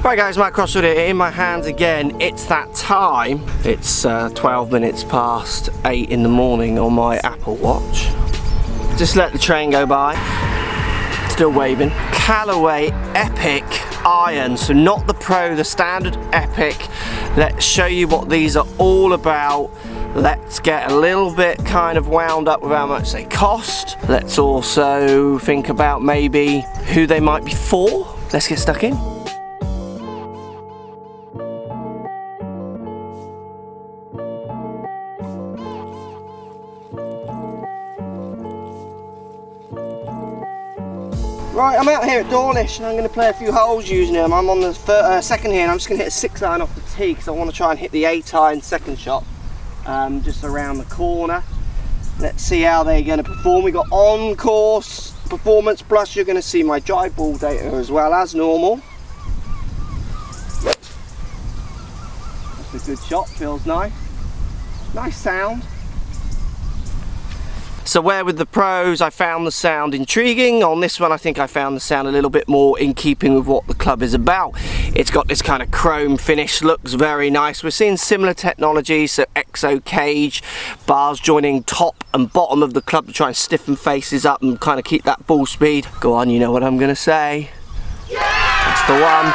Right guys, Mark Crossfield here, in my hands again. It's that time. It's 12 minutes past 8 in the morning on my Apple Watch. Just let the train go by. Still waving. Callaway Epic Irons, so not the Pro, the standard Epic. Let's show you what these are all about. Let's get a little bit kind of wound up with how much they cost. Let's also think about maybe who they might be for. Let's get stuck in. Right, I'm out here at Dawlish and I'm going to play a few holes using them. I'm on the second here and I'm just going to hit a 6-iron off the tee because I want to try and hit the 8-iron second shot just around the corner. Let's see how they're going to perform. We got on-course performance, plus you're going to see my drive ball data as well as normal. That's a good shot, feels nice. Nice sound. So where with the Pros I found the sound intriguing, on this one I think I found the sound a little bit more in keeping with what the club is about. It's got this kind of chrome finish, looks very nice. We're seeing similar technology, so exo cage, bars joining top and bottom of the club to try and stiffen faces up and kind of keep that ball speed. Go on, you know what I'm going to say. Yeah! That's the one.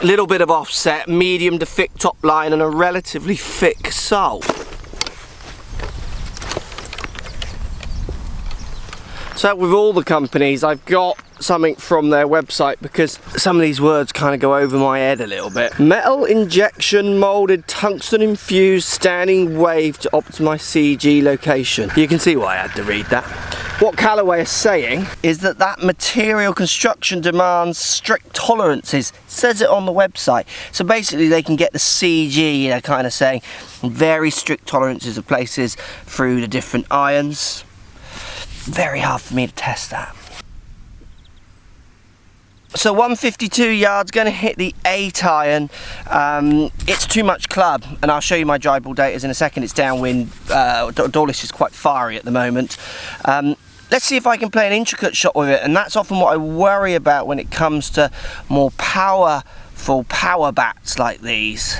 Little bit of offset, medium to thick top line and a relatively thick sole. So with all the companies, I've got something from their website because some of these words kind of go over my head a little bit. Metal injection molded tungsten infused standing wave to optimize CG location. You can see why I had to read that. What Callaway is saying is that material construction demands strict tolerances. It says it on the website. So basically they can get the CG, they're kind of saying very strict tolerances of places through the different irons. Very hard for me to test that. So 152 yards, going to hit the 8-iron. It's too much club, and I'll show you my drive ball data in a second. It's downwind. Dawlish is quite fiery at the moment. Let's see if I can play an intricate shot with it, and that's often what I worry about when it comes to more powerful power bats like these.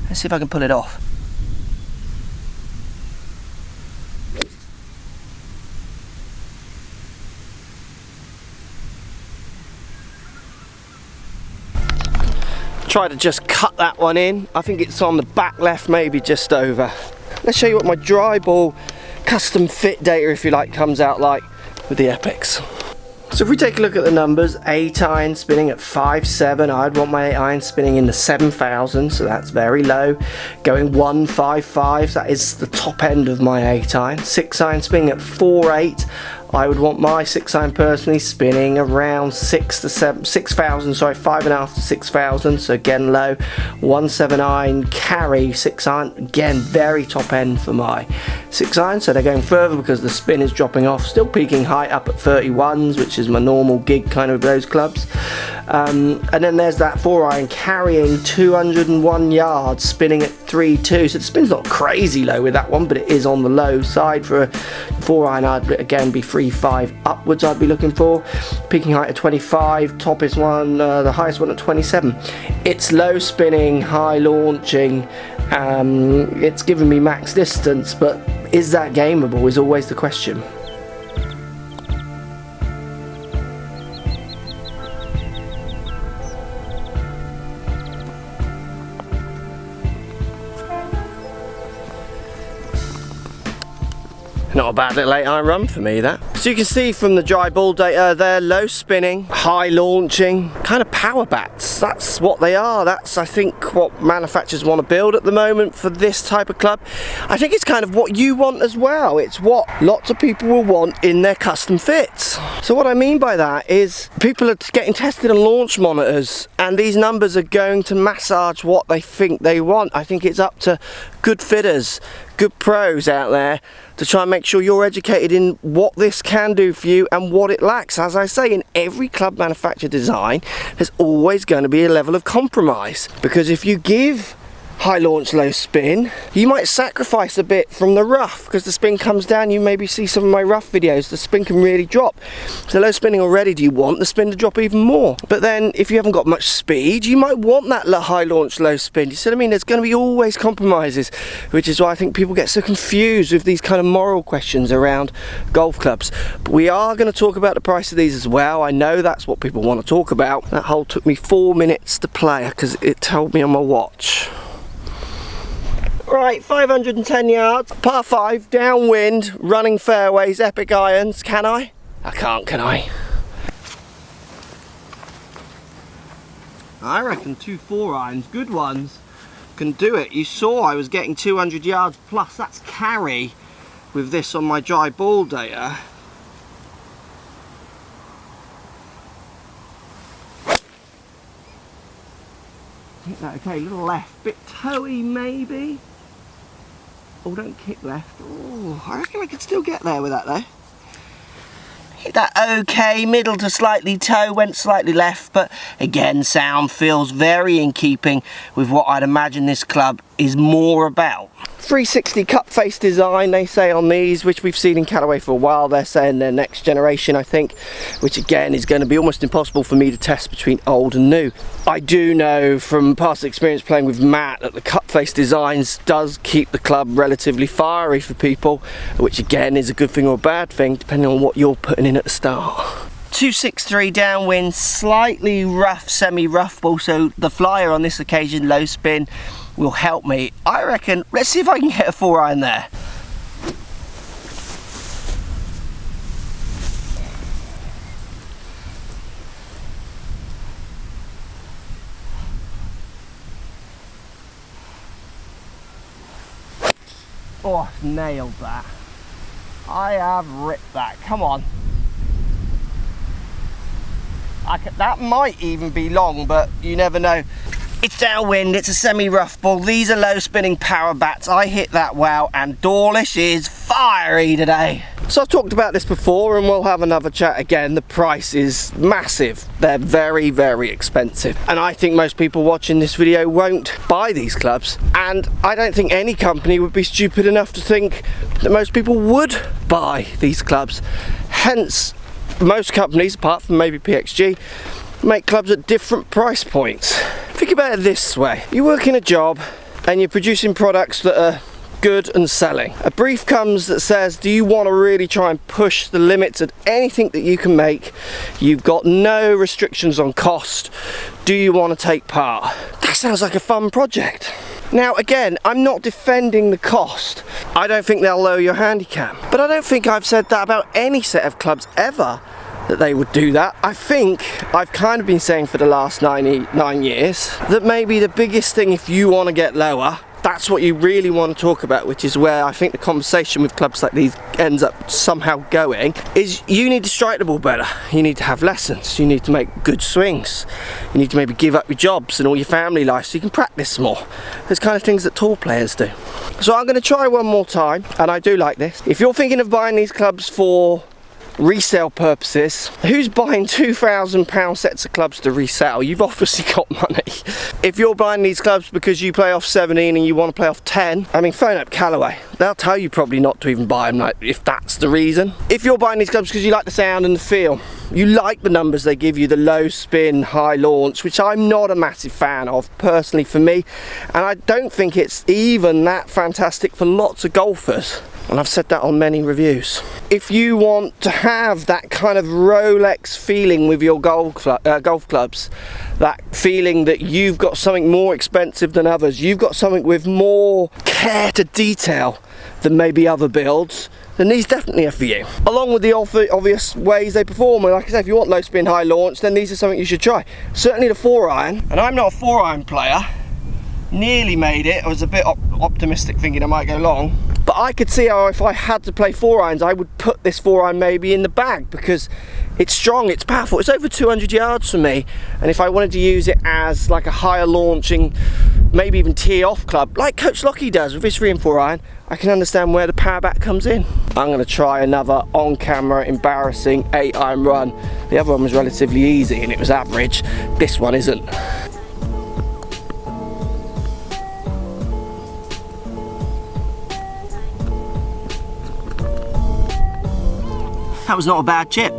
Let's see if I can pull it off. Try to just cut that one in. I think it's on the back left, maybe just over. Let's show you what my dry ball custom fit data, if you like, comes out like with the Epics. So if we take a look at the numbers, 8-iron spinning at 5.7, I'd want my 8-iron spinning in the 7,000, so that's very low. Going 1.55, so that is the top end of my 8-iron. 6-iron spinning at 4.8, I would want my 6-iron personally spinning around 6,000, sorry, 5.5 to 6,000, so again low. 1.7-iron carry 6-iron, again very top end for my 6-iron, so they're going further because the spin is dropping off. Still peaking height up at 31s, which is my normal gig kind of those clubs. And then there's that 4-iron carrying 201 yards, spinning at 3.2, so the spin's not crazy low with that one, but it is on the low side. For a 4-iron, I'd again be 3.5 upwards I'd be looking for. Peaking height at 25, toppest one, the highest one at 27. It's low spinning, high launching, it's giving me max distance, but is that gameable is always the question. Not a bad little 8-iron run for me, that. So you can see from the dry ball data there, low spinning, high launching, kind of power bats. That's what they are. That's, I think, what manufacturers want to build at the moment for this type of club. I think it's kind of what you want as well. It's what lots of people will want in their custom fits. So what I mean by that is people are getting tested on launch monitors, and these numbers are going to massage what they think they want. I think it's up to good fitters, good pros out there to try and make sure you're educated in what this can do for you and what it lacks. As I say, in every club manufacturer design, there's always going to be a level of compromise, because if you give high launch, low spin, you might sacrifice a bit from the rough because the spin comes down. You maybe see some of my rough videos, the spin can really drop. So low spinning already, do you want the spin to drop even more? But then if you haven't got much speed, you might want that high launch, low spin. You see what I mean? There's going to be always compromises, which is why I think people get so confused with these kind of moral questions around golf clubs. But we are going to talk about the price of these as well. I know that's what people want to talk about. That hole took me 4 minutes to play because it told me on my watch. Right, 510 yards, par 5, downwind, running fairways, epic irons. Can I? I can't, can I? I reckon 2 4-irons, good ones, can do it. You saw I was getting 200 yards plus, that's carry with this on my dry ball data. I think that okay, little left, bit toey maybe. Oh, don't kick left. Oh, I reckon I could still get there with that though. Hit that okay, middle to slightly toe, went slightly left, but again, sound feels very in keeping with what I'd imagine this club is more about. 360 cup face design, they say on these, which we've seen in Callaway for a while. They're saying their next generation, I think, which again is going to be almost impossible for me to test between old and new. I do know from past experience playing with Matt that the cup face designs does keep the club relatively fiery for people, which again is a good thing or a bad thing depending on what you're putting in at the start. 263 downwind, slightly rough, semi-rough ball, so the flyer on this occasion, low spin, will help me. I reckon, let's see if I can get a 4-iron there. Oh, I've nailed that. I have ripped that, come on. That might even be long, but you never know. It's downwind, it's a semi-rough ball. These are low spinning power bats. I hit that well, and Dawlish is fiery today. So I've talked about this before and we'll have another chat again. The price is massive. They're very, very expensive. And I think most people watching this video won't buy these clubs. And I don't think any company would be stupid enough to think that most people would buy these clubs. Hence, most companies, apart from maybe PXG, make clubs at different price points. Think about it this way. You work in a job and you're producing products that are good and selling. A brief comes that says, do you want to really try and push the limits at anything that you can make? You've got no restrictions on cost. Do you want to take part? That sounds like a fun project. Now again, I'm not defending the cost. I don't think they'll lower your handicap. But I don't think I've said that about any set of clubs ever, that they would do that. I think I've kind of been saying for the last 9 years that maybe the biggest thing, if you want to get lower, that's what you really want to talk about, which is where I think the conversation with clubs like these ends up somehow going, is you need to strike the ball better. You need to have lessons. You need to make good swings. You need to maybe give up your jobs and all your family life so you can practice more. Those kind of things that tour players do. So I'm going to try one more time, and I do like this. If you're thinking of buying these clubs for resale purposes, who's buying £2,000 sets of clubs to resell? You've obviously got money. If you're buying these clubs because you play off 17 and you want to play off 10, I mean, phone up Callaway. They'll tell you probably not to even buy them, like, if that's the reason. If you're buying these clubs because you like the sound and the feel, you like the numbers they give you, the low spin, high launch, which I'm not a massive fan of personally for me, and I don't think it's even that fantastic for lots of golfers. And I've said that on many reviews. If you want to have that kind of Rolex feeling with your golf clubs, that feeling that you've got something more expensive than others, you've got something with more care to detail than maybe other builds, then these definitely are for you. Along with the obvious ways they perform, and like I said, if you want low spin, high launch, then these are something you should try. Certainly the 4-iron, and I'm not a 4-iron player, nearly made it. I was a bit optimistic thinking I might go long, but I could see how if I had to play 4-irons, I would put this 4-iron maybe in the bag because it's strong, it's powerful, it's over 200 yards for me, and if I wanted to use it as like a higher launching, maybe even tee off club, like Coach Lockie does with his 3 and 4-iron, I can understand where the power back comes in. I'm going to try another on-camera embarrassing 8-iron run. The other one was relatively easy and it was average. This one isn't. That was not a bad chip.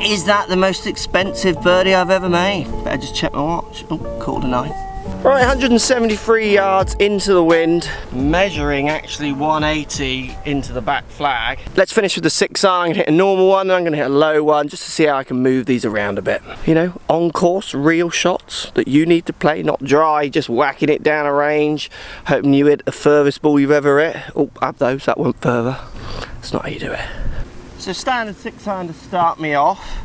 Is that the most expensive birdie I've ever made? Better just check my watch. Oh, 9:15. Right, 173 yards into the wind, measuring actually 180 into the back flag. Let's finish with the 6-iron. I'm gonna hit a normal one, then I'm gonna hit a low one, just to see how I can move these around a bit. You know, on course, real shots that you need to play, not dry, just whacking it down a range, hoping you hit the furthest ball you've ever hit. Oh, have those, that went further. That's not how you do it. So standard 6-iron to start me off.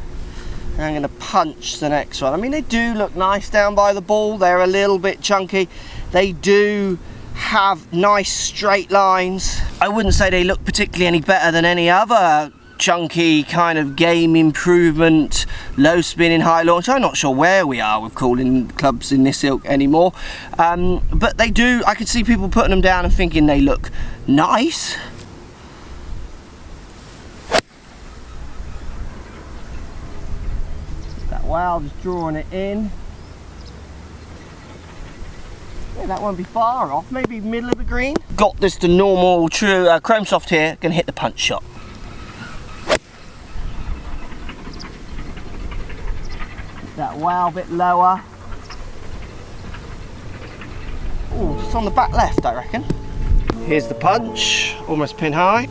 And I'm going to punch the next one. I mean, they do look nice down by the ball. They're a little bit chunky. They do have nice straight lines. I wouldn't say they look particularly any better than any other chunky kind of game improvement, low spinning, high launch. I'm not sure where we are with calling clubs in this ilk anymore. But they do, I could see people putting them down and thinking they look nice. Wow, just drawing it in. Yeah, that won't be far off, maybe middle of the green. Got this to normal, true chrome soft here, gonna hit the punch shot. That wow a bit lower. Oh, just on the back left, I reckon. Here's the punch, almost pin high.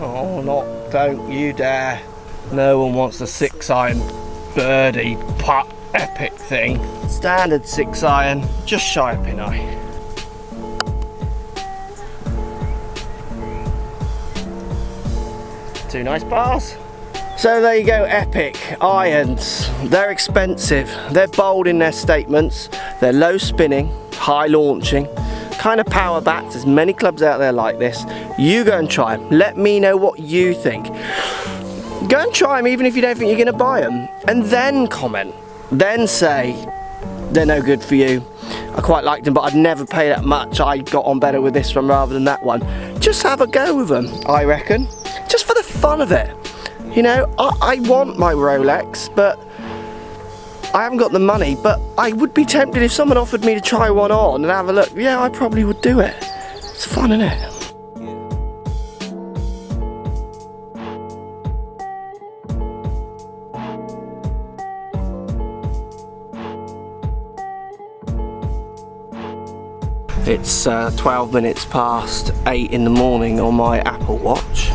Oh, not, don't you dare. No one wants the 6-iron birdie putt epic thing. Standard 6-iron, just shy of pin high. Two nice bars. So there you go, epic irons. They're expensive, they're bold in their statements, they're low spinning, high launching, kind of power backed. There's many clubs out there like this. You go and try them. Let me know what you think. Go and try them even if you don't think you're going to buy them, and then comment, then say they're no good for you. I quite liked them, but I'd never pay that much. I got on better with this one rather than that one. Just have a go with them, I reckon, just for the fun of it. You know, I want my Rolex, but I haven't got the money, but I would be tempted if someone offered me to try one on and have a look. Yeah, I probably would do it. It's fun, isn't it? It's 12 minutes past 8 in the morning on my Apple Watch.